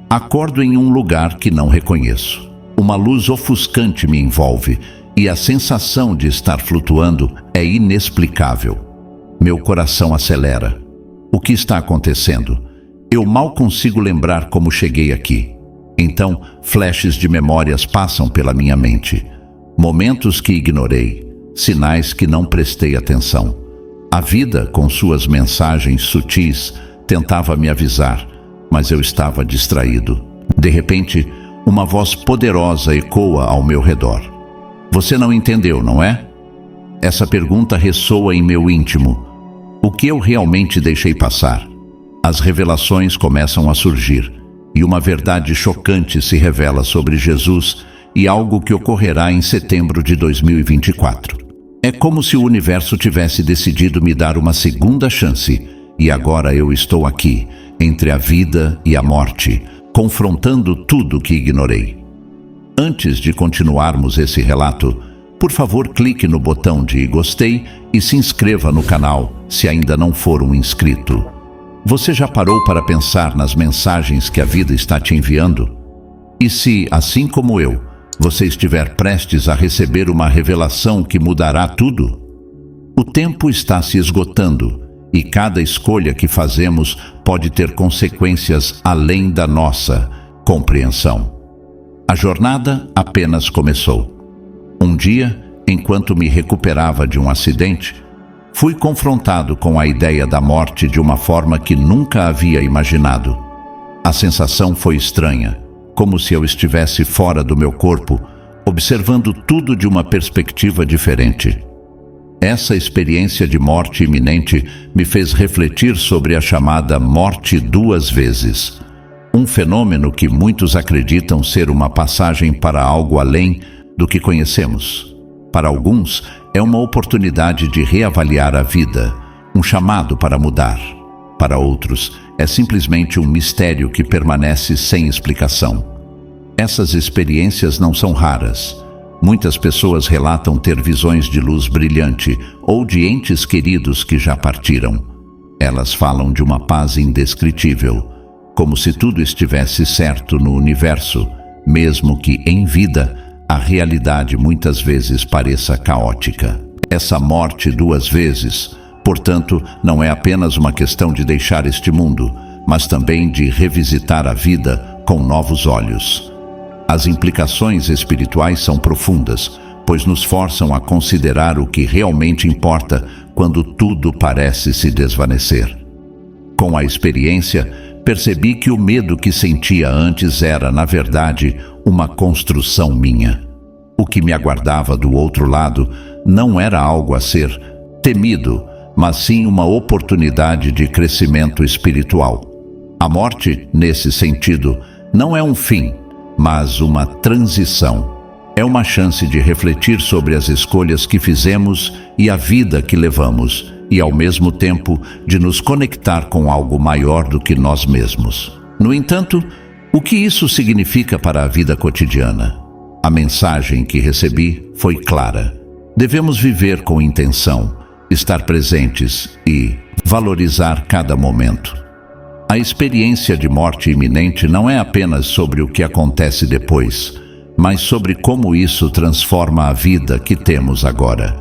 Acordo em um lugar que não reconheço. Uma luz ofuscante me envolve e a sensação de estar flutuando é inexplicável. Meu coração acelera. O que está acontecendo? Eu mal consigo lembrar como cheguei aqui. Então, flashes de memórias passam pela minha mente. Momentos que ignorei, sinais que não prestei atenção. A vida, com suas mensagens sutis, tentava me avisar, mas eu estava distraído. De repente, uma voz poderosa ecoa ao meu redor. Você não entendeu, não é? Essa pergunta ressoa em meu íntimo. O que eu realmente deixei passar? As revelações começam a surgir, e uma verdade chocante se revela sobre Jesus e algo que ocorrerá em setembro de 2024. É como se o universo tivesse decidido me dar uma segunda chance, e agora eu estou aqui, entre a vida e a morte, confrontando tudo que ignorei. Antes de continuarmos esse relato, por favor clique no botão de gostei e se inscreva no canal se ainda não for um inscrito. Você já parou para pensar nas mensagens que a vida está te enviando? E se, assim como eu, você estiver prestes a receber uma revelação que mudará tudo? O tempo está se esgotando e cada escolha que fazemos pode ter consequências além da nossa compreensão. A jornada apenas começou. Um dia, enquanto me recuperava de um acidente, fui confrontado com a ideia da morte de uma forma que nunca havia imaginado. A sensação foi estranha, como se eu estivesse fora do meu corpo, observando tudo de uma perspectiva diferente. Essa experiência de morte iminente me fez refletir sobre a chamada morte duas vezes. Um fenômeno que muitos acreditam ser uma passagem para algo além do que conhecemos. Para alguns, é uma oportunidade de reavaliar a vida, um chamado para mudar. Para outros, é simplesmente um mistério que permanece sem explicação. Essas experiências não são raras. Muitas pessoas relatam ter visões de luz brilhante ou de entes queridos que já partiram. Elas falam de uma paz indescritível, como se tudo estivesse certo no universo, mesmo que em vida a realidade muitas vezes pareça caótica. Essa morte duas vezes, portanto, não é apenas uma questão de deixar este mundo, mas também de revisitar a vida com novos olhos. As implicações espirituais são profundas, pois nos forçam a considerar o que realmente importa quando tudo parece se desvanecer. Com a experiência, percebi que o medo que sentia antes era, na verdade, uma construção minha. O que me aguardava do outro lado não era algo a ser temido, mas sim uma oportunidade de crescimento espiritual. A morte, nesse sentido, não é um fim, mas uma transição. É uma chance de refletir sobre as escolhas que fizemos e a vida que levamos, e ao mesmo tempo de nos conectar com algo maior do que nós mesmos. No entanto, o que isso significa para a vida cotidiana? A mensagem que recebi foi clara. Devemos viver com intenção, estar presentes e valorizar cada momento. A experiência de morte iminente não é apenas sobre o que acontece depois, mas sobre como isso transforma a vida que temos agora.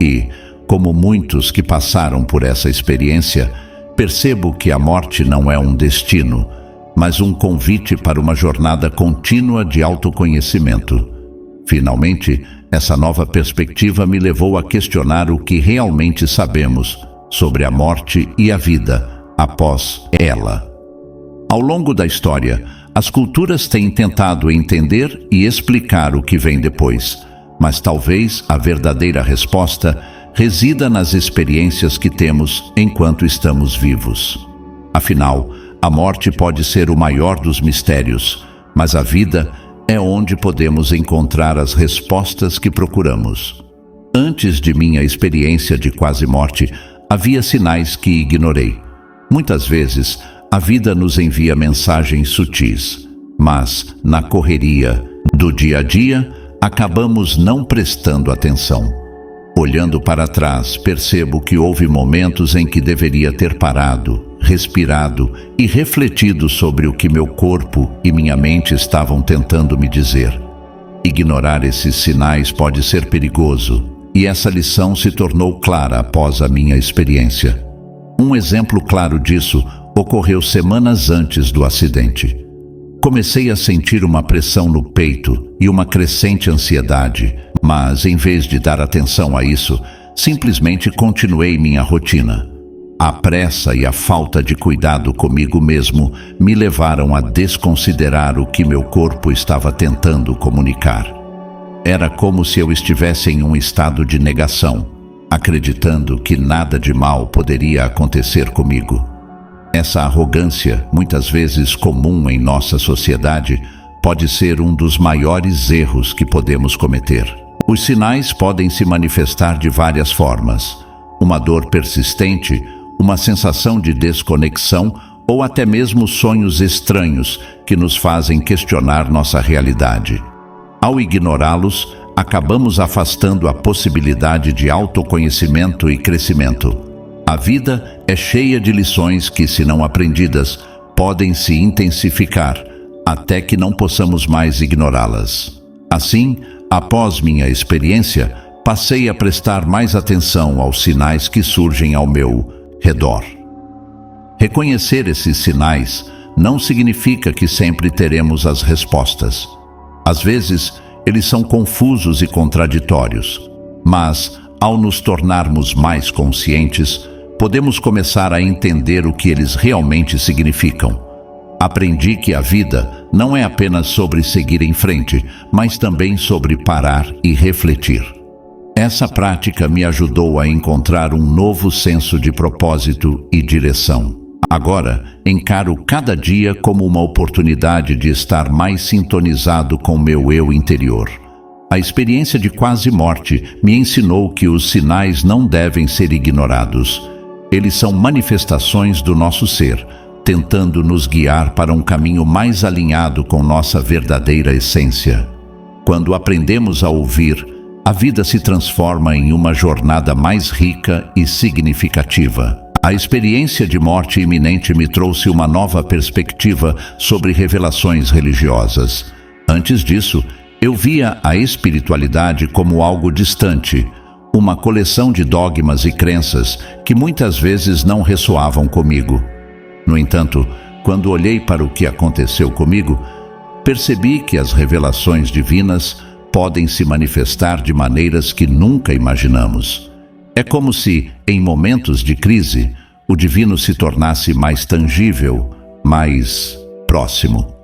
E, como muitos que passaram por essa experiência, percebo que a morte não é um destino, mas um convite para uma jornada contínua de autoconhecimento. Finalmente, essa nova perspectiva me levou a questionar o que realmente sabemos sobre a morte e a vida após ela. Ao longo da história, as culturas têm tentado entender e explicar o que vem depois, mas talvez a verdadeira resposta resida nas experiências que temos enquanto estamos vivos. Afinal, a morte pode ser o maior dos mistérios, mas a vida é onde podemos encontrar as respostas que procuramos. Antes de minha experiência de quase morte, havia sinais que ignorei. Muitas vezes, a vida nos envia mensagens sutis, mas, na correria do dia a dia, acabamos não prestando atenção. Olhando para trás, percebo que houve momentos em que deveria ter parado, respirado e refletido sobre o que meu corpo e minha mente estavam tentando me dizer. Ignorar esses sinais pode ser perigoso, e essa lição se tornou clara após a minha experiência. Um exemplo claro disso ocorreu semanas antes do acidente. Comecei a sentir uma pressão no peito e uma crescente ansiedade, mas em vez de dar atenção a isso, simplesmente continuei minha rotina. A pressa e a falta de cuidado comigo mesmo me levaram a desconsiderar o que meu corpo estava tentando comunicar. Era como se eu estivesse em um estado de negação, acreditando que nada de mal poderia acontecer comigo. Essa arrogância, muitas vezes comum em nossa sociedade, pode ser um dos maiores erros que podemos cometer. Os sinais podem se manifestar de várias formas. Uma dor persistente, uma sensação de desconexão ou até mesmo sonhos estranhos que nos fazem questionar nossa realidade. Ao ignorá-los, acabamos afastando a possibilidade de autoconhecimento e crescimento. A vida é cheia de lições que, se não aprendidas, podem se intensificar até que não possamos mais ignorá-las. Assim, após minha experiência, passei a prestar mais atenção aos sinais que surgem ao meu redor. Reconhecer esses sinais não significa que sempre teremos as respostas. Às vezes, eles são confusos e contraditórios, mas, ao nos tornarmos mais conscientes, podemos começar a entender o que eles realmente significam. Aprendi que a vida não é apenas sobre seguir em frente, mas também sobre parar e refletir. Essa prática me ajudou a encontrar um novo senso de propósito e direção. Agora, encaro cada dia como uma oportunidade de estar mais sintonizado com meu eu interior. A experiência de quase morte me ensinou que os sinais não devem ser ignorados. Eles são manifestações do nosso ser, tentando nos guiar para um caminho mais alinhado com nossa verdadeira essência. Quando aprendemos a ouvir, a vida se transforma em uma jornada mais rica e significativa. A experiência de morte iminente me trouxe uma nova perspectiva sobre revelações religiosas. Antes disso, eu via a espiritualidade como algo distante, uma coleção de dogmas e crenças que muitas vezes não ressoavam comigo. No entanto, quando olhei para o que aconteceu comigo, percebi que as revelações divinas podem se manifestar de maneiras que nunca imaginamos. É como se, em momentos de crise, o divino se tornasse mais tangível, mais próximo.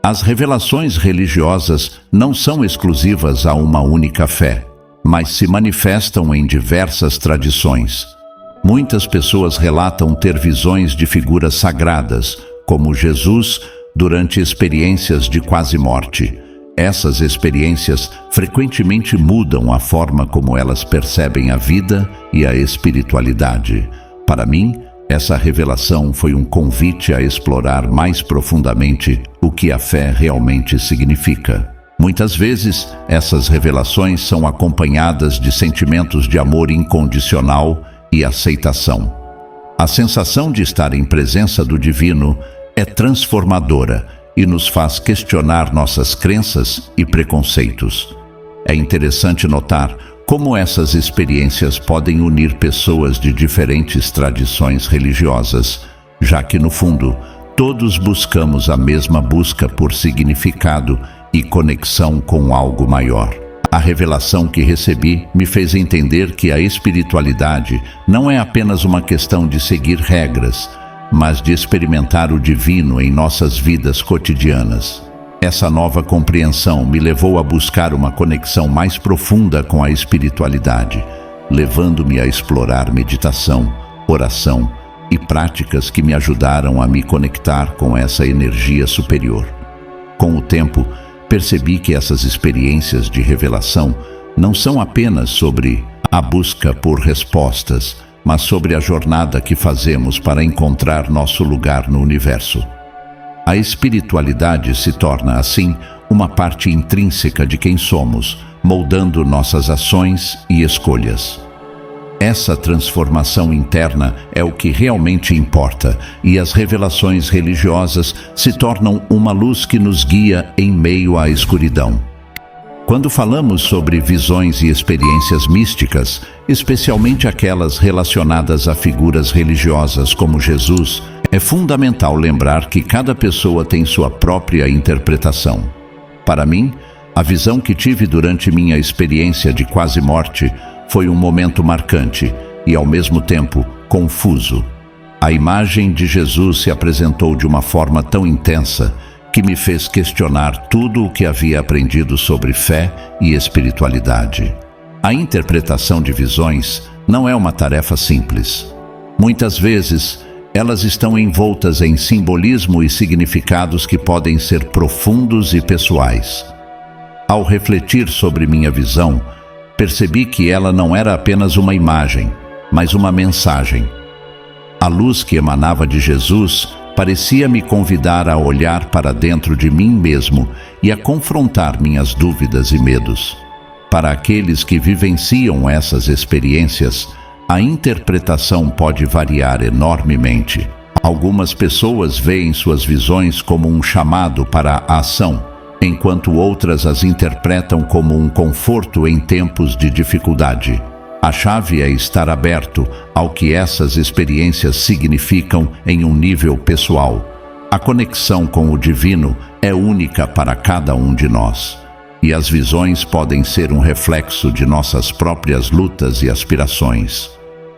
As revelações religiosas não são exclusivas a uma única fé, mas se manifestam em diversas tradições. Muitas pessoas relatam ter visões de figuras sagradas, como Jesus, durante experiências de quase morte. Essas experiências frequentemente mudam a forma como elas percebem a vida e a espiritualidade. Para mim, essa revelação foi um convite a explorar mais profundamente o que a fé realmente significa. Muitas vezes, essas revelações são acompanhadas de sentimentos de amor incondicional e aceitação. A sensação de estar em presença do divino é transformadora e nos faz questionar nossas crenças e preconceitos. É interessante notar como essas experiências podem unir pessoas de diferentes tradições religiosas, já que, no fundo, todos buscamos a mesma busca por significado e conexão com algo maior. A revelação que recebi me fez entender que a espiritualidade não é apenas uma questão de seguir regras, mas de experimentar o divino em nossas vidas cotidianas. Essa nova compreensão me levou a buscar uma conexão mais profunda com a espiritualidade, levando-me a explorar meditação, oração e práticas que me ajudaram a me conectar com essa energia superior. Com o tempo, percebi que essas experiências de revelação não são apenas sobre a busca por respostas, mas sobre a jornada que fazemos para encontrar nosso lugar no universo. A espiritualidade se torna, assim, uma parte intrínseca de quem somos, moldando nossas ações e escolhas. Essa transformação interna é o que realmente importa, e as revelações religiosas se tornam uma luz que nos guia em meio à escuridão. Quando falamos sobre visões e experiências místicas, especialmente aquelas relacionadas a figuras religiosas como Jesus, é fundamental lembrar que cada pessoa tem sua própria interpretação. Para mim, a visão que tive durante minha experiência de quase morte foi um momento marcante e, ao mesmo tempo, confuso. A imagem de Jesus se apresentou de uma forma tão intensa que me fez questionar tudo o que havia aprendido sobre fé e espiritualidade. A interpretação de visões não é uma tarefa simples. Muitas vezes, elas estão envoltas em simbolismo e significados que podem ser profundos e pessoais. Ao refletir sobre minha visão, percebi que ela não era apenas uma imagem, mas uma mensagem. A luz que emanava de Jesus parecia me convidar a olhar para dentro de mim mesmo e a confrontar minhas dúvidas e medos. Para aqueles que vivenciam essas experiências, a interpretação pode variar enormemente. Algumas pessoas veem suas visões como um chamado para a ação, enquanto outras as interpretam como um conforto em tempos de dificuldade. A chave é estar aberto ao que essas experiências significam em um nível pessoal. A conexão com o divino é única para cada um de nós, e as visões podem ser um reflexo de nossas próprias lutas e aspirações.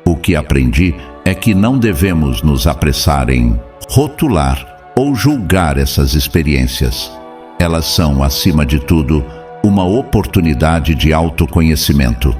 O que aprendi é que não devemos nos apressar em rotular ou julgar essas experiências. Elas são, acima de tudo, uma oportunidade de autoconhecimento.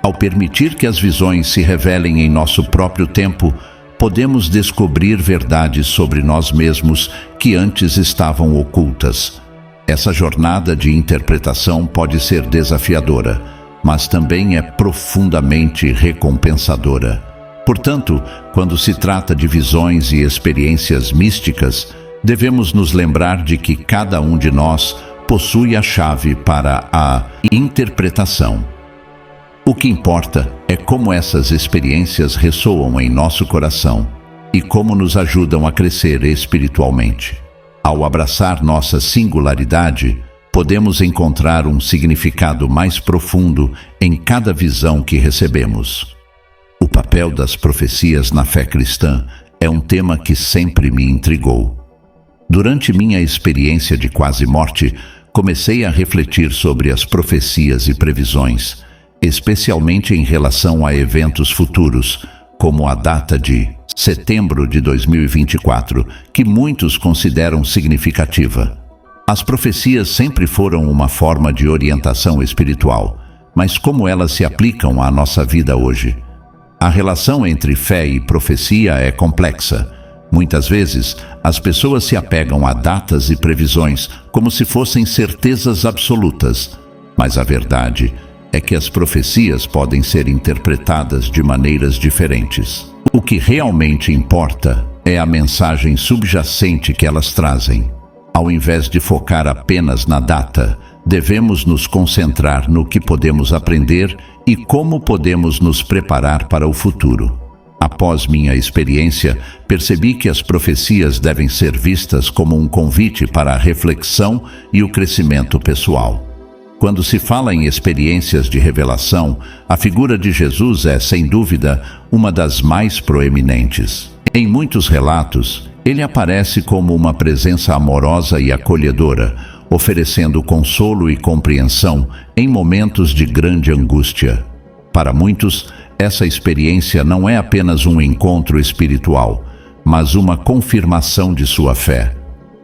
Ao permitir que as visões se revelem em nosso próprio tempo, podemos descobrir verdades sobre nós mesmos que antes estavam ocultas. Essa jornada de interpretação pode ser desafiadora, mas também é profundamente recompensadora. Portanto, quando se trata de visões e experiências místicas, devemos nos lembrar de que cada um de nós possui a chave para a interpretação. O que importa é como essas experiências ressoam em nosso coração e como nos ajudam a crescer espiritualmente. Ao abraçar nossa singularidade, podemos encontrar um significado mais profundo em cada visão que recebemos. O papel das profecias na fé cristã é um tema que sempre me intrigou. Durante minha experiência de quase morte, comecei a refletir sobre as profecias e previsões, especialmente em relação a eventos futuros, como a data de setembro de 2024, que muitos consideram significativa. As profecias sempre foram uma forma de orientação espiritual, mas como elas se aplicam à nossa vida hoje? A relação entre fé e profecia é complexa. Muitas vezes, as pessoas se apegam a datas e previsões como se fossem certezas absolutas, mas a verdade é que as profecias podem ser interpretadas de maneiras diferentes. O que realmente importa é a mensagem subjacente que elas trazem. Ao invés de focar apenas na data, devemos nos concentrar no que podemos aprender e como podemos nos preparar para o futuro. Após minha experiência, percebi que as profecias devem ser vistas como um convite para a reflexão e o crescimento pessoal. Quando se fala em experiências de revelação, a figura de Jesus é, sem dúvida, uma das mais proeminentes. Em muitos relatos, ele aparece como uma presença amorosa e acolhedora, oferecendo consolo e compreensão em momentos de grande angústia. Para muitos, essa experiência não é apenas um encontro espiritual, mas uma confirmação de sua fé.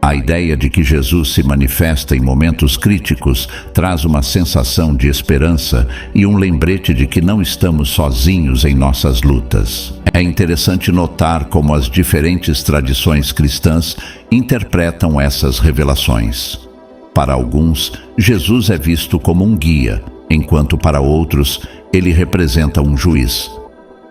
A ideia de que Jesus se manifesta em momentos críticos traz uma sensação de esperança e um lembrete de que não estamos sozinhos em nossas lutas. É interessante notar como as diferentes tradições cristãs interpretam essas revelações. Para alguns, Jesus é visto como um guia, enquanto para outros, ele representa um juiz.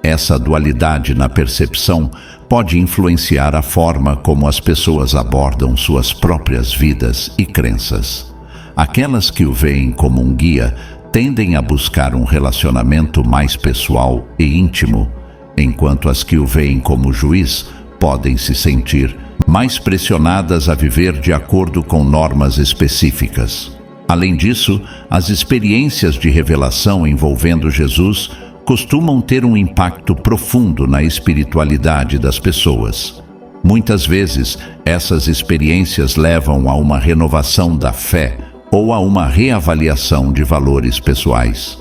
Essa dualidade na percepção pode influenciar a forma como as pessoas abordam suas próprias vidas e crenças. Aquelas que o veem como um guia tendem a buscar um relacionamento mais pessoal e íntimo, enquanto as que o veem como juiz podem se sentir mais pressionadas a viver de acordo com normas específicas. Além disso, as experiências de revelação envolvendo Jesus costumam ter um impacto profundo na espiritualidade das pessoas. Muitas vezes, essas experiências levam a uma renovação da fé ou a uma reavaliação de valores pessoais.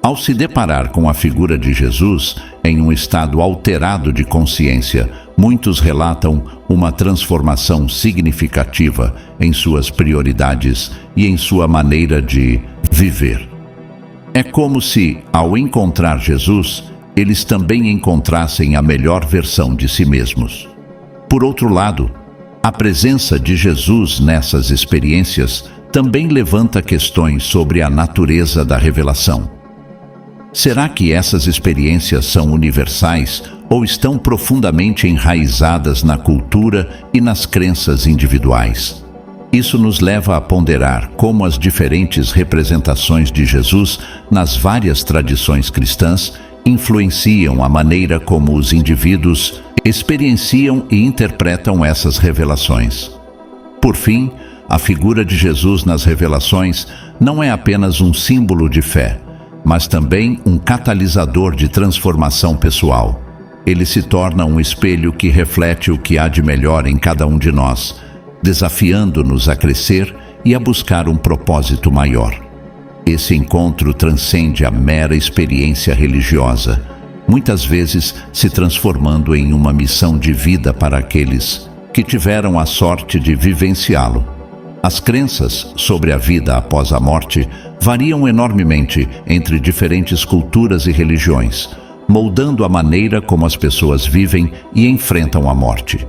Ao se deparar com a figura de Jesus em um estado alterado de consciência, muitos relatam uma transformação significativa em suas prioridades e em sua maneira de viver. É como se, ao encontrar Jesus, eles também encontrassem a melhor versão de si mesmos. Por outro lado, a presença de Jesus nessas experiências também levanta questões sobre a natureza da revelação. Será que essas experiências são universais ou estão profundamente enraizadas na cultura e nas crenças individuais? Isso nos leva a ponderar como as diferentes representações de Jesus nas várias tradições cristãs influenciam a maneira como os indivíduos experienciam e interpretam essas revelações. Por fim, a figura de Jesus nas revelações não é apenas um símbolo de fé, mas também um catalisador de transformação pessoal. Ele se torna um espelho que reflete o que há de melhor em cada um de nós, desafiando-nos a crescer e a buscar um propósito maior. Esse encontro transcende a mera experiência religiosa, muitas vezes se transformando em uma missão de vida para aqueles que tiveram a sorte de vivenciá-lo. As crenças sobre a vida após a morte variam enormemente entre diferentes culturas e religiões, moldando a maneira como as pessoas vivem e enfrentam a morte.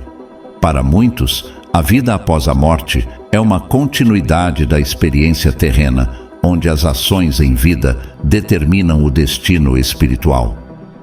Para muitos, a vida após a morte é uma continuidade da experiência terrena, onde as ações em vida determinam o destino espiritual.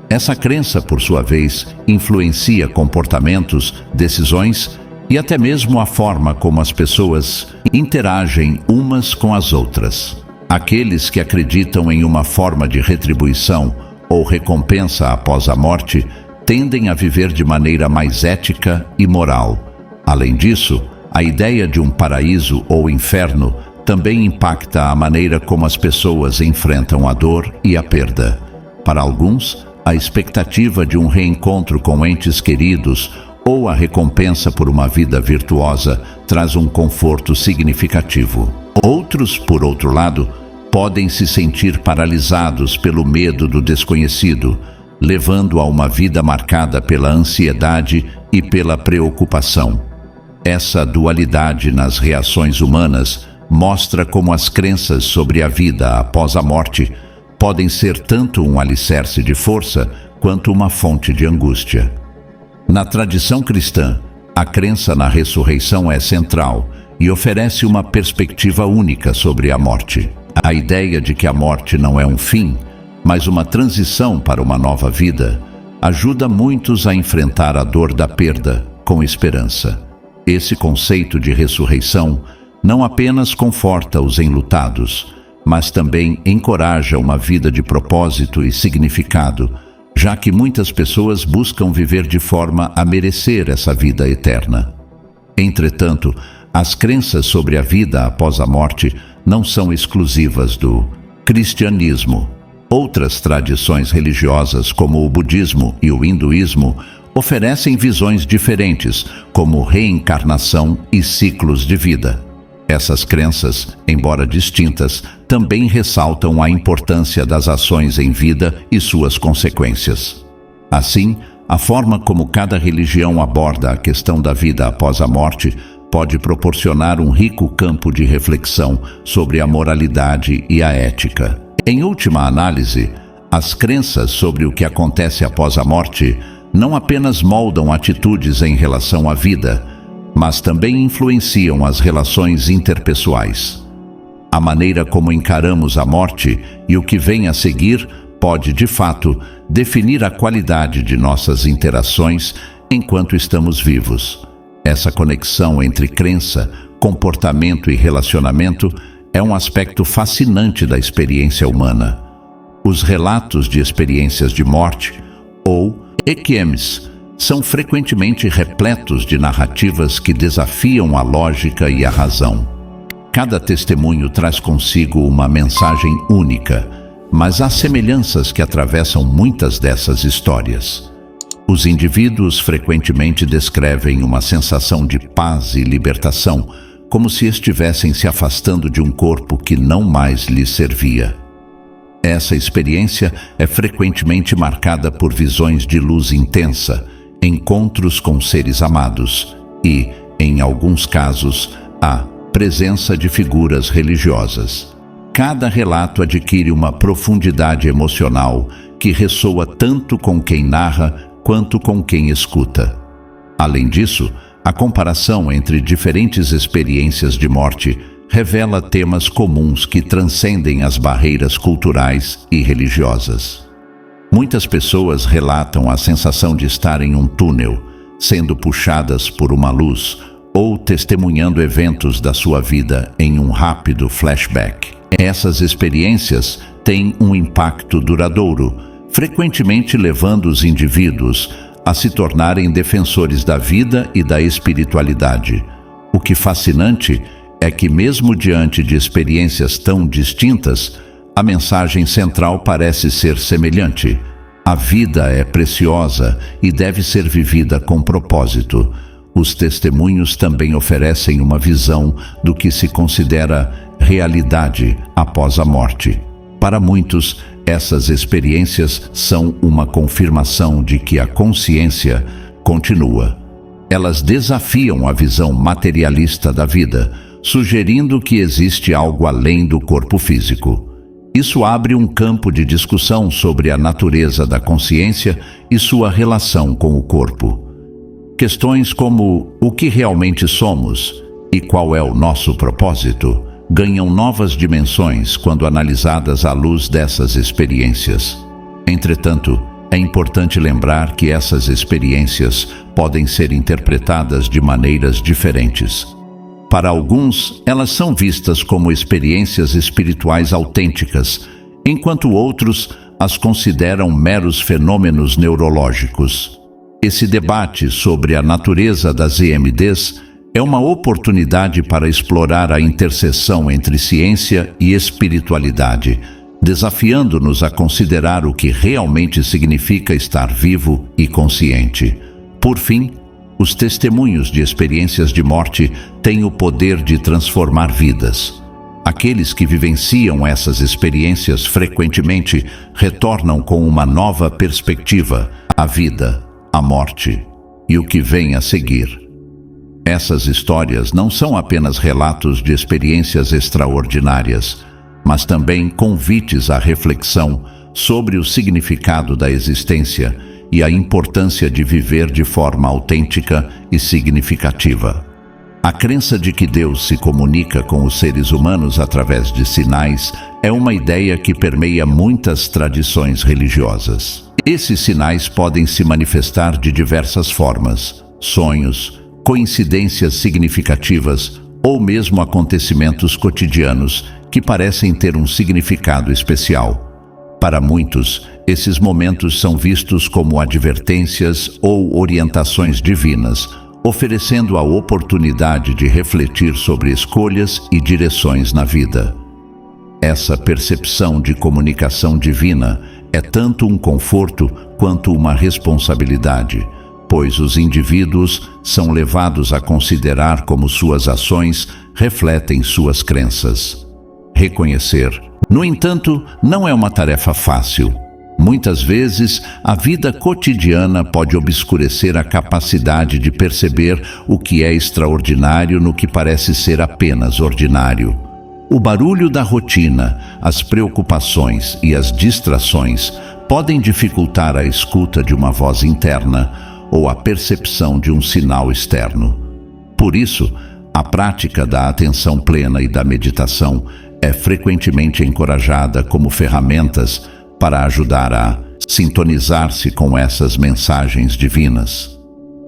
Essa crença, por sua vez, influencia comportamentos, decisões e até mesmo a forma como as pessoas interagem umas com as outras. Aqueles que acreditam em uma forma de retribuição ou recompensa após a morte tendem a viver de maneira mais ética e moral. Além disso, a ideia de um paraíso ou inferno também impacta a maneira como as pessoas enfrentam a dor e a perda. Para alguns, a expectativa de um reencontro com entes queridos ou a recompensa por uma vida virtuosa traz um conforto significativo. Outros, por outro lado, podem se sentir paralisados pelo medo do desconhecido, levando a uma vida marcada pela ansiedade e pela preocupação. Essa dualidade nas reações humanas mostra como as crenças sobre a vida após a morte podem ser tanto um alicerce de força quanto uma fonte de angústia. Na tradição cristã, a crença na ressurreição é central e oferece uma perspectiva única sobre a morte. A ideia de que a morte não é um fim, mas uma transição para uma nova vida, ajuda muitos a enfrentar a dor da perda com esperança. Esse conceito de ressurreição não apenas conforta os enlutados, mas também encoraja uma vida de propósito e significado, já que muitas pessoas buscam viver de forma a merecer essa vida eterna. Entretanto, as crenças sobre a vida após a morte não são exclusivas do cristianismo. Outras tradições religiosas, como o budismo e o hinduísmo, oferecem visões diferentes, como reencarnação e ciclos de vida. Essas crenças, embora distintas, também ressaltam a importância das ações em vida e suas consequências. Assim, a forma como cada religião aborda a questão da vida após a morte pode proporcionar um rico campo de reflexão sobre a moralidade e a ética. Em última análise, as crenças sobre o que acontece após a morte não apenas moldam atitudes em relação à vida, mas também influenciam as relações interpessoais. A maneira como encaramos a morte e o que vem a seguir pode, de fato, definir a qualidade de nossas interações enquanto estamos vivos. Essa conexão entre crença, comportamento e relacionamento é um aspecto fascinante da experiência humana. Os relatos de experiências de morte, ou EQMs, são frequentemente repletos de narrativas que desafiam a lógica e a razão. Cada testemunho traz consigo uma mensagem única, mas há semelhanças que atravessam muitas dessas histórias. Os indivíduos frequentemente descrevem uma sensação de paz e libertação, como se estivessem se afastando de um corpo que não mais lhes servia. Essa experiência é frequentemente marcada por visões de luz intensa, encontros com seres amados e, em alguns casos, a presença de figuras religiosas. Cada relato adquire uma profundidade emocional que ressoa tanto com quem narra quanto com quem escuta. Além disso, a comparação entre diferentes experiências de morte revela temas comuns que transcendem as barreiras culturais e religiosas. Muitas pessoas relatam a sensação de estar em um túnel, sendo puxadas por uma luz, ou testemunhando eventos da sua vida em um rápido flashback. Essas experiências têm um impacto duradouro, frequentemente levando os indivíduos a se tornarem defensores da vida e da espiritualidade. O que é fascinante é que, mesmo diante de experiências tão distintas, a mensagem central parece ser semelhante. A vida é preciosa e deve ser vivida com propósito. Os testemunhos também oferecem uma visão do que se considera realidade após a morte. Para muitos, essas experiências são uma confirmação de que a consciência continua. Elas desafiam a visão materialista da vida, sugerindo que existe algo além do corpo físico. Isso abre um campo de discussão sobre a natureza da consciência e sua relação com o corpo. Questões como o que realmente somos e qual é o nosso propósito ganham novas dimensões quando analisadas à luz dessas experiências. Entretanto, é importante lembrar que essas experiências podem ser interpretadas de maneiras diferentes. Para alguns, elas são vistas como experiências espirituais autênticas, enquanto outros as consideram meros fenômenos neurológicos. Esse debate sobre a natureza das EMDs é uma oportunidade para explorar a interseção entre ciência e espiritualidade, desafiando-nos a considerar o que realmente significa estar vivo e consciente. Por fim, os testemunhos de experiências de morte têm o poder de transformar vidas. Aqueles que vivenciam essas experiências frequentemente retornam com uma nova perspectiva, a vida, a morte e o que vem a seguir. Essas histórias não são apenas relatos de experiências extraordinárias, mas também convites à reflexão sobre o significado da existência e a importância de viver de forma autêntica e significativa. A crença de que Deus se comunica com os seres humanos através de sinais é uma ideia que permeia muitas tradições religiosas. Esses sinais podem se manifestar de diversas formas: sonhos, coincidências significativas ou mesmo acontecimentos cotidianos que parecem ter um significado especial. Para muitos, esses momentos são vistos como advertências ou orientações divinas, oferecendo a oportunidade de refletir sobre escolhas e direções na vida. Essa percepção de comunicação divina é tanto um conforto quanto uma responsabilidade, pois os indivíduos são levados a considerar como suas ações refletem suas crenças. Reconhecer, no entanto, não é uma tarefa fácil. Muitas vezes, a vida cotidiana pode obscurecer a capacidade de perceber o que é extraordinário no que parece ser apenas ordinário. O barulho da rotina, as preocupações e as distrações podem dificultar a escuta de uma voz interna ou a percepção de um sinal externo. Por isso, a prática da atenção plena e da meditação é frequentemente encorajada como ferramentas para ajudar a sintonizar-se com essas mensagens divinas.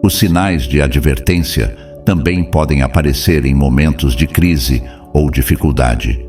Os sinais de advertência também podem aparecer em momentos de crise ou dificuldade.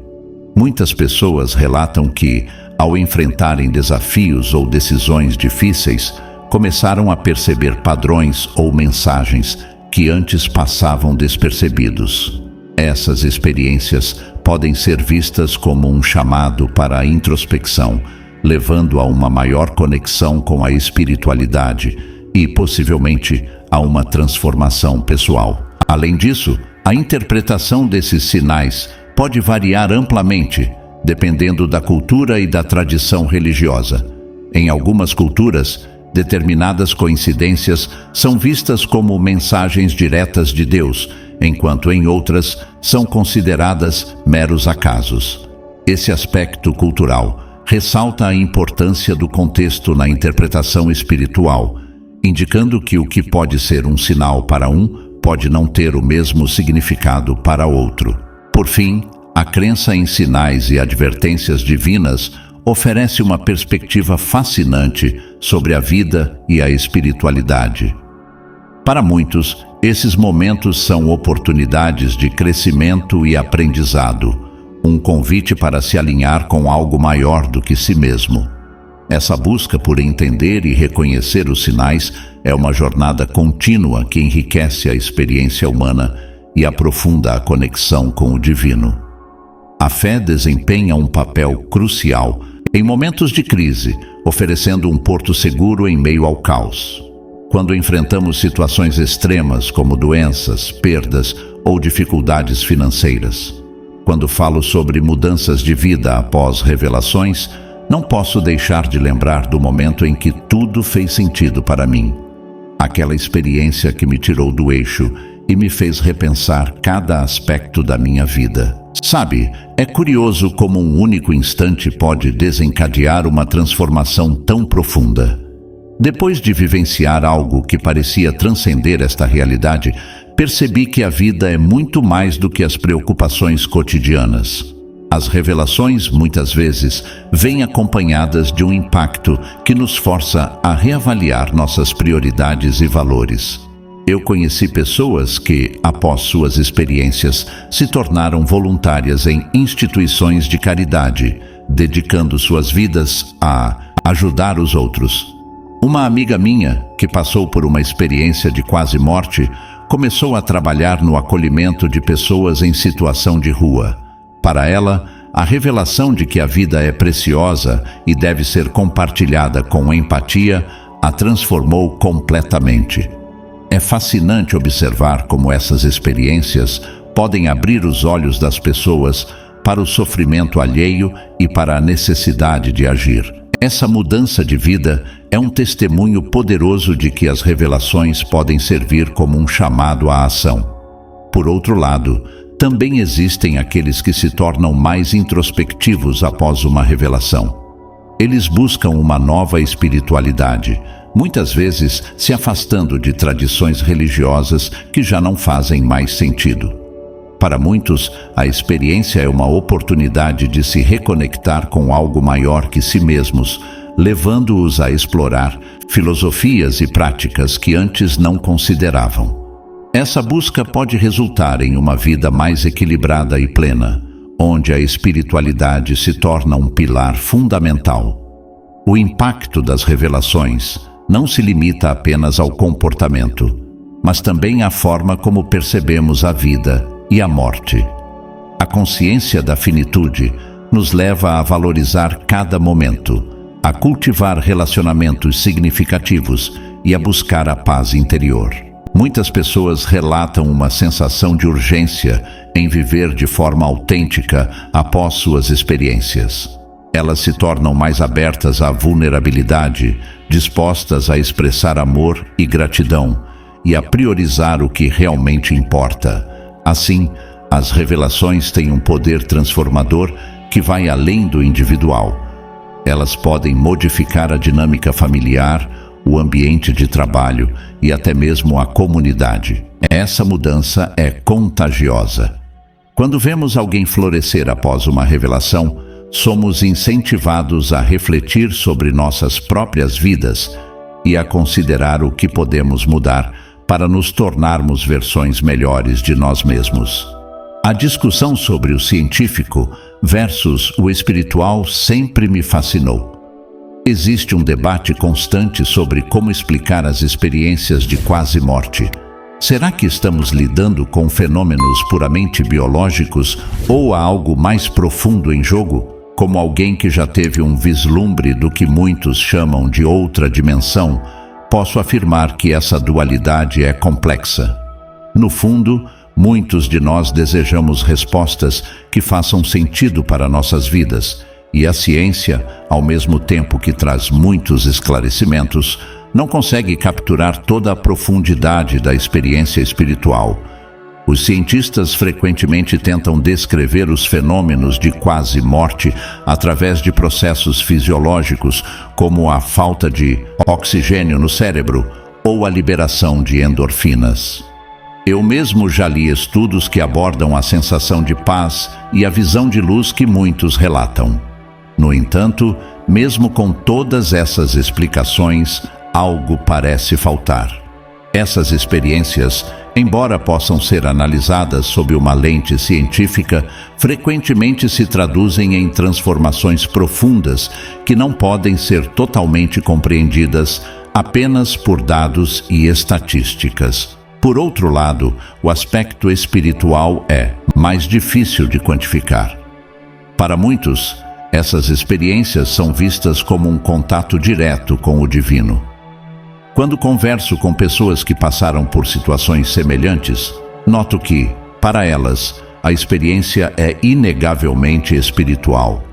Muitas pessoas relatam que, ao enfrentarem desafios ou decisões difíceis, começaram a perceber padrões ou mensagens que antes passavam despercebidos. Essas experiências podem ser vistas como um chamado para a introspecção, levando a uma maior conexão com a espiritualidade e, possivelmente, a uma transformação pessoal. Além disso, a interpretação desses sinais pode variar amplamente, dependendo da cultura e da tradição religiosa. Em algumas culturas, determinadas coincidências são vistas como mensagens diretas de Deus, enquanto em outras são consideradas meros acasos. Esse aspecto cultural ressalta a importância do contexto na interpretação espiritual, indicando que o que pode ser um sinal para um pode não ter o mesmo significado para outro. Por fim, a crença em sinais e advertências divinas oferece uma perspectiva fascinante sobre a vida e a espiritualidade. Para muitos, esses momentos são oportunidades de crescimento e aprendizado, um convite para se alinhar com algo maior do que si mesmo. Essa busca por entender e reconhecer os sinais é uma jornada contínua que enriquece a experiência humana e aprofunda a conexão com o divino. A fé desempenha um papel crucial em momentos de crise, oferecendo um porto seguro em meio ao caos. Quando enfrentamos situações extremas como doenças, perdas ou dificuldades financeiras. Quando falo sobre mudanças de vida após revelações, não posso deixar de lembrar do momento em que tudo fez sentido para mim. Aquela experiência que me tirou do eixo e me fez repensar cada aspecto da minha vida. Sabe, é curioso como um único instante pode desencadear uma transformação tão profunda. Depois de vivenciar algo que parecia transcender esta realidade, percebi que a vida é muito mais do que as preocupações cotidianas. As revelações, muitas vezes, vêm acompanhadas de um impacto que nos força a reavaliar nossas prioridades e valores. Eu conheci pessoas que, após suas experiências, se tornaram voluntárias em instituições de caridade, dedicando suas vidas a ajudar os outros. Uma amiga minha, que passou por uma experiência de quase morte, começou a trabalhar no acolhimento de pessoas em situação de rua. Para ela, a revelação de que a vida é preciosa e deve ser compartilhada com empatia a transformou completamente. É fascinante observar como essas experiências podem abrir os olhos das pessoas para o sofrimento alheio e para a necessidade de agir. Essa mudança de vida é um testemunho poderoso de que as revelações podem servir como um chamado à ação. Por outro lado, também existem aqueles que se tornam mais introspectivos após uma revelação. Eles buscam uma nova espiritualidade, muitas vezes se afastando de tradições religiosas que já não fazem mais sentido. Para muitos, a experiência é uma oportunidade de se reconectar com algo maior que si mesmos, levando-os a explorar filosofias e práticas que antes não consideravam. Essa busca pode resultar em uma vida mais equilibrada e plena, onde a espiritualidade se torna um pilar fundamental. O impacto das revelações não se limita apenas ao comportamento, mas também à forma como percebemos a vida e a morte. A consciência da finitude nos leva a valorizar cada momento, a cultivar relacionamentos significativos e a buscar a paz interior. Muitas pessoas relatam uma sensação de urgência em viver de forma autêntica após suas experiências. Elas se tornam mais abertas à vulnerabilidade, dispostas a expressar amor e gratidão e a priorizar o que realmente importa. Assim, as revelações têm um poder transformador que vai além do individual. Elas podem modificar a dinâmica familiar, o ambiente de trabalho e até mesmo a comunidade. Essa mudança é contagiosa. Quando vemos alguém florescer após uma revelação, somos incentivados a refletir sobre nossas próprias vidas e a considerar o que podemos mudar para nos tornarmos versões melhores de nós mesmos. A discussão sobre o científico versus o espiritual sempre me fascinou. Existe um debate constante sobre como explicar as experiências de quase morte. Será que estamos lidando com fenômenos puramente biológicos ou há algo mais profundo em jogo? Como alguém que já teve um vislumbre do que muitos chamam de outra dimensão, posso afirmar que essa dualidade é complexa. No fundo, muitos de nós desejamos respostas que façam sentido para nossas vidas, e a ciência, ao mesmo tempo que traz muitos esclarecimentos, não consegue capturar toda a profundidade da experiência espiritual. Os cientistas frequentemente tentam descrever os fenômenos de quase morte através de processos fisiológicos, como a falta de oxigênio no cérebro ou a liberação de endorfinas. Eu mesmo já li estudos que abordam a sensação de paz e a visão de luz que muitos relatam. No entanto, mesmo com todas essas explicações, algo parece faltar. Essas experiências, embora possam ser analisadas sob uma lente científica, frequentemente se traduzem em transformações profundas que não podem ser totalmente compreendidas apenas por dados e estatísticas. Por outro lado, o aspecto espiritual é mais difícil de quantificar. Para muitos, essas experiências são vistas como um contato direto com o divino. Quando converso com pessoas que passaram por situações semelhantes, noto que, para elas, a experiência é inegavelmente espiritual.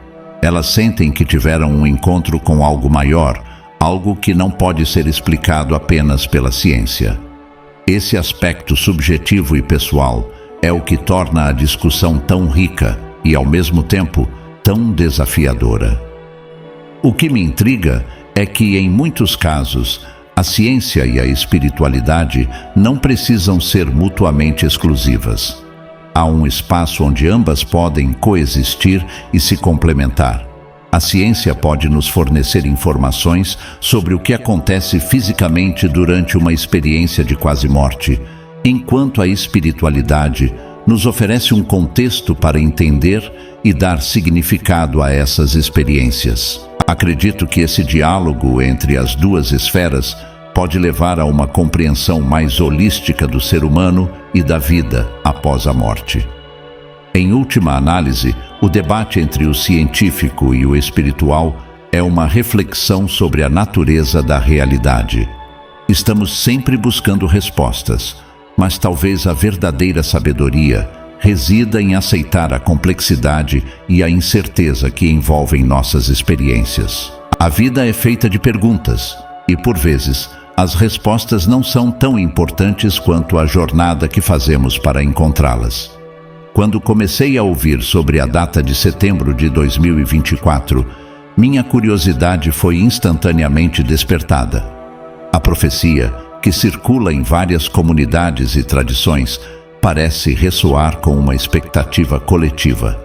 Elas sentem que tiveram um encontro com algo maior, algo que não pode ser explicado apenas pela ciência. Esse aspecto subjetivo e pessoal é o que torna a discussão tão rica e, ao mesmo tempo, tão desafiadora. O que me intriga é que, em muitos casos, a ciência e a espiritualidade não precisam ser mutuamente exclusivas. Há um espaço onde ambas podem coexistir e se complementar. A ciência pode nos fornecer informações sobre o que acontece fisicamente durante uma experiência de quase morte, enquanto a espiritualidade nos oferece um contexto para entender e dar significado a essas experiências. Acredito que esse diálogo entre as duas esferas pode levar a uma compreensão mais holística do ser humano e da vida após a morte. Em última análise, o debate entre o científico e o espiritual é uma reflexão sobre a natureza da realidade. Estamos sempre buscando respostas, mas talvez a verdadeira sabedoria resida em aceitar a complexidade e a incerteza que envolvem nossas experiências. A vida é feita de perguntas e, por vezes, as respostas não são tão importantes quanto a jornada que fazemos para encontrá-las. Quando comecei a ouvir sobre a data de setembro de 2024, minha curiosidade foi instantaneamente despertada. A profecia, que circula em várias comunidades e tradições, parece ressoar com uma expectativa coletiva.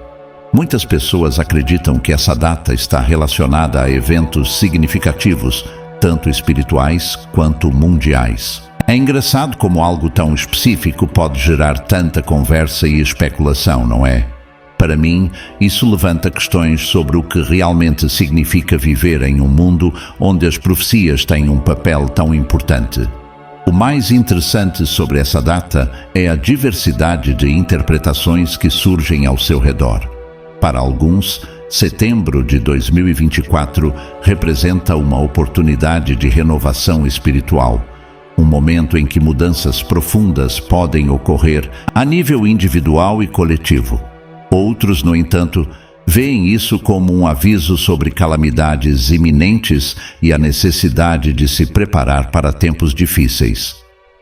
Muitas pessoas acreditam que essa data está relacionada a eventos significativos, tanto espirituais quanto mundiais. É engraçado como algo tão específico pode gerar tanta conversa e especulação, não é? Para mim, isso levanta questões sobre o que realmente significa viver em um mundo onde as profecias têm um papel tão importante. O mais interessante sobre essa data é a diversidade de interpretações que surgem ao seu redor. Para alguns, setembro de 2024 representa uma oportunidade de renovação espiritual, um momento em que mudanças profundas podem ocorrer a nível individual e coletivo. Outros, no entanto, veem isso como um aviso sobre calamidades iminentes e a necessidade de se preparar para tempos difíceis.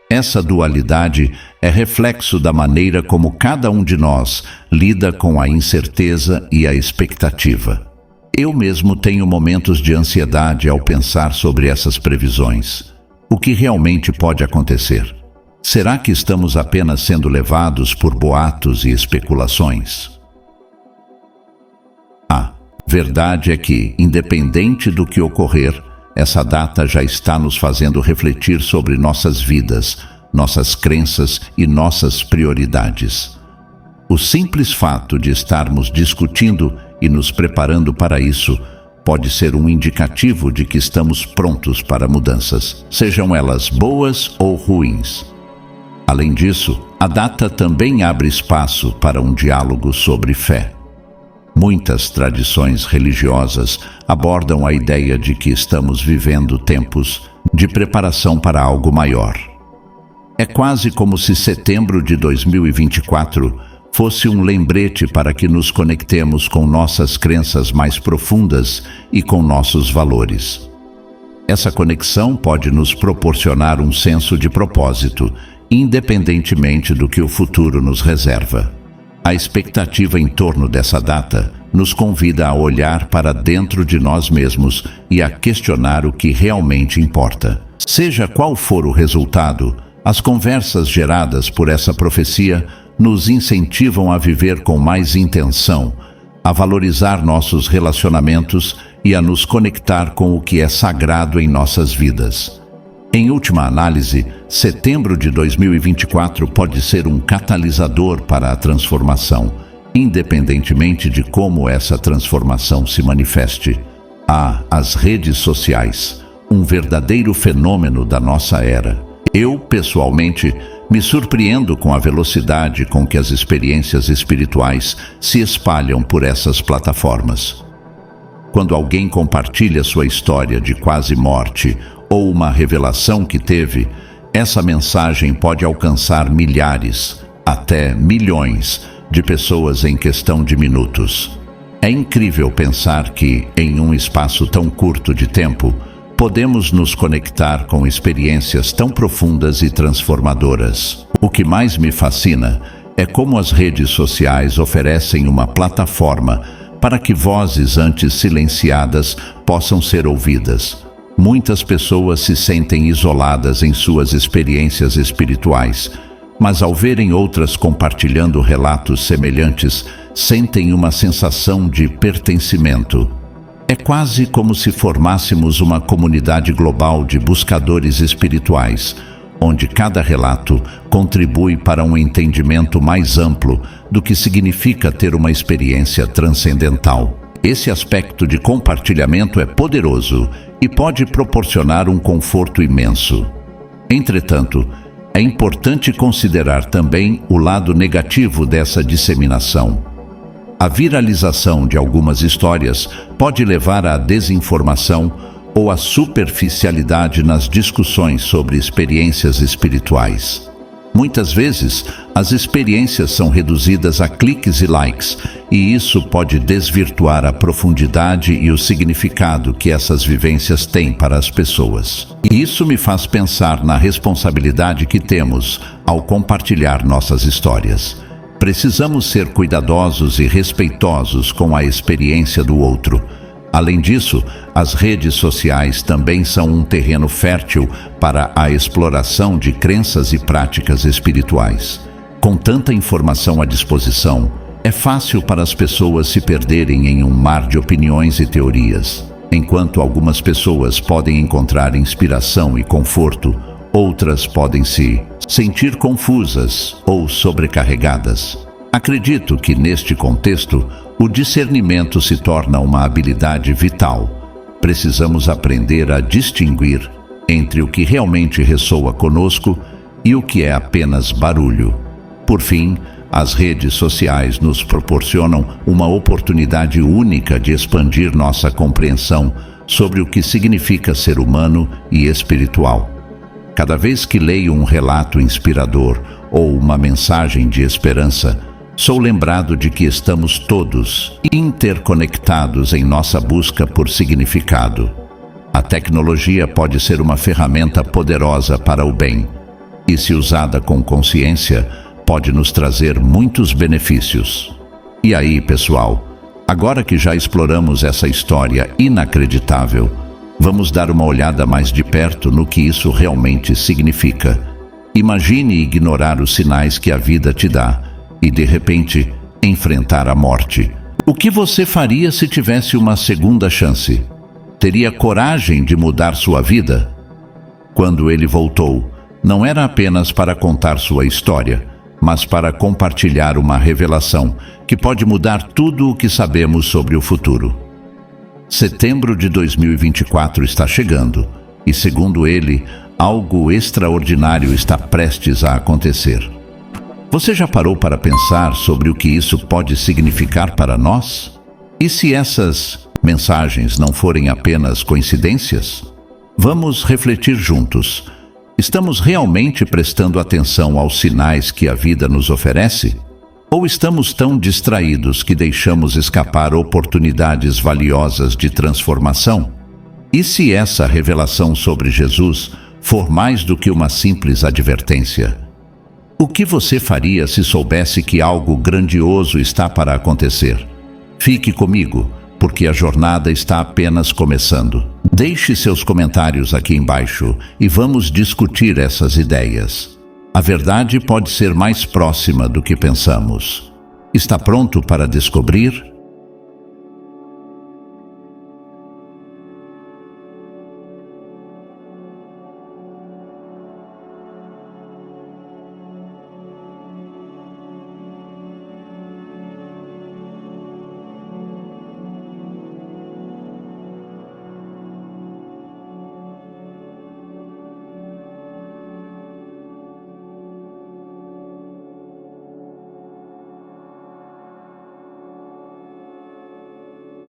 Essa dualidade é reflexo da maneira como cada um de nós lida com a incerteza e a expectativa. Eu mesmo tenho momentos de ansiedade ao pensar sobre essas previsões. O que realmente pode acontecer? Será que estamos apenas sendo levados por boatos e especulações? Verdade é que, independente do que ocorrer, essa data já está nos fazendo refletir sobre nossas vidas, nossas crenças e nossas prioridades. O simples fato de estarmos discutindo e nos preparando para isso pode ser um indicativo de que estamos prontos para mudanças, sejam elas boas ou ruins. Além disso, a data também abre espaço para um diálogo sobre fé. Muitas tradições religiosas abordam a ideia de que estamos vivendo tempos de preparação para algo maior. É quase como se setembro de 2024 fosse um lembrete para que nos conectemos com nossas crenças mais profundas e com nossos valores. Essa conexão pode nos proporcionar um senso de propósito, independentemente do que o futuro nos reserva. A expectativa em torno dessa data nos convida a olhar para dentro de nós mesmos e a questionar o que realmente importa. Seja qual for o resultado, as conversas geradas por essa profecia nos incentivam a viver com mais intenção, a valorizar nossos relacionamentos e a nos conectar com o que é sagrado em nossas vidas. Em última análise, setembro de 2024 pode ser um catalisador para a transformação, independentemente de como essa transformação se manifeste. As redes sociais, um verdadeiro fenômeno da nossa era. Eu, pessoalmente, me surpreendo com a velocidade com que as experiências espirituais se espalham por essas plataformas. Quando alguém compartilha sua história de quase morte ou uma revelação que teve, essa mensagem pode alcançar milhares, até milhões, de pessoas em questão de minutos. É incrível pensar que, em um espaço tão curto de tempo, podemos nos conectar com experiências tão profundas e transformadoras. O que mais me fascina é como as redes sociais oferecem uma plataforma para que vozes antes silenciadas possam ser ouvidas. Muitas pessoas se sentem isoladas em suas experiências espirituais, mas ao verem outras compartilhando relatos semelhantes, sentem uma sensação de pertencimento. É quase como se formássemos uma comunidade global de buscadores espirituais, onde cada relato contribui para um entendimento mais amplo do que significa ter uma experiência transcendental. Esse aspecto de compartilhamento é poderoso e pode proporcionar um conforto imenso. Entretanto, é importante considerar também o lado negativo dessa disseminação. A viralização de algumas histórias pode levar à desinformação ou à superficialidade nas discussões sobre experiências espirituais. Muitas vezes, as experiências são reduzidas a cliques e likes, e isso pode desvirtuar a profundidade e o significado que essas vivências têm para as pessoas. E isso me faz pensar na responsabilidade que temos ao compartilhar nossas histórias. Precisamos ser cuidadosos e respeitosos com a experiência do outro. Além disso, as redes sociais também são um terreno fértil para a exploração de crenças e práticas espirituais. Com tanta informação à disposição, é fácil para as pessoas se perderem em um mar de opiniões e teorias. Enquanto algumas pessoas podem encontrar inspiração e conforto, outras podem se sentir confusas ou sobrecarregadas. Acredito que, neste contexto, o discernimento se torna uma habilidade vital. Precisamos aprender a distinguir entre o que realmente ressoa conosco e o que é apenas barulho. Por fim, as redes sociais nos proporcionam uma oportunidade única de expandir nossa compreensão sobre o que significa ser humano e espiritual. Cada vez que leio um relato inspirador ou uma mensagem de esperança, sou lembrado de que estamos todos interconectados em nossa busca por significado. A tecnologia pode ser uma ferramenta poderosa para o bem, e se usada com consciência, pode nos trazer muitos benefícios. E aí, pessoal, agora que já exploramos essa história inacreditável, vamos dar uma olhada mais de perto no que isso realmente significa. Imagine ignorar os sinais que a vida te dá e, de repente, enfrentar a morte. O que você faria se tivesse uma segunda chance? Teria coragem de mudar sua vida? Quando ele voltou, não era apenas para contar sua história, mas para compartilhar uma revelação que pode mudar tudo o que sabemos sobre o futuro. Setembro de 2024 está chegando e, segundo ele, algo extraordinário está prestes a acontecer. Você já parou para pensar sobre o que isso pode significar para nós? E se essas mensagens não forem apenas coincidências? Vamos refletir juntos. Estamos realmente prestando atenção aos sinais que a vida nos oferece? Ou estamos tão distraídos que deixamos escapar oportunidades valiosas de transformação? E se essa revelação sobre Jesus for mais do que uma simples advertência? O que você faria se soubesse que algo grandioso está para acontecer? Fique comigo, porque a jornada está apenas começando. Deixe seus comentários aqui embaixo e vamos discutir essas ideias. A verdade pode ser mais próxima do que pensamos. Está pronto para descobrir?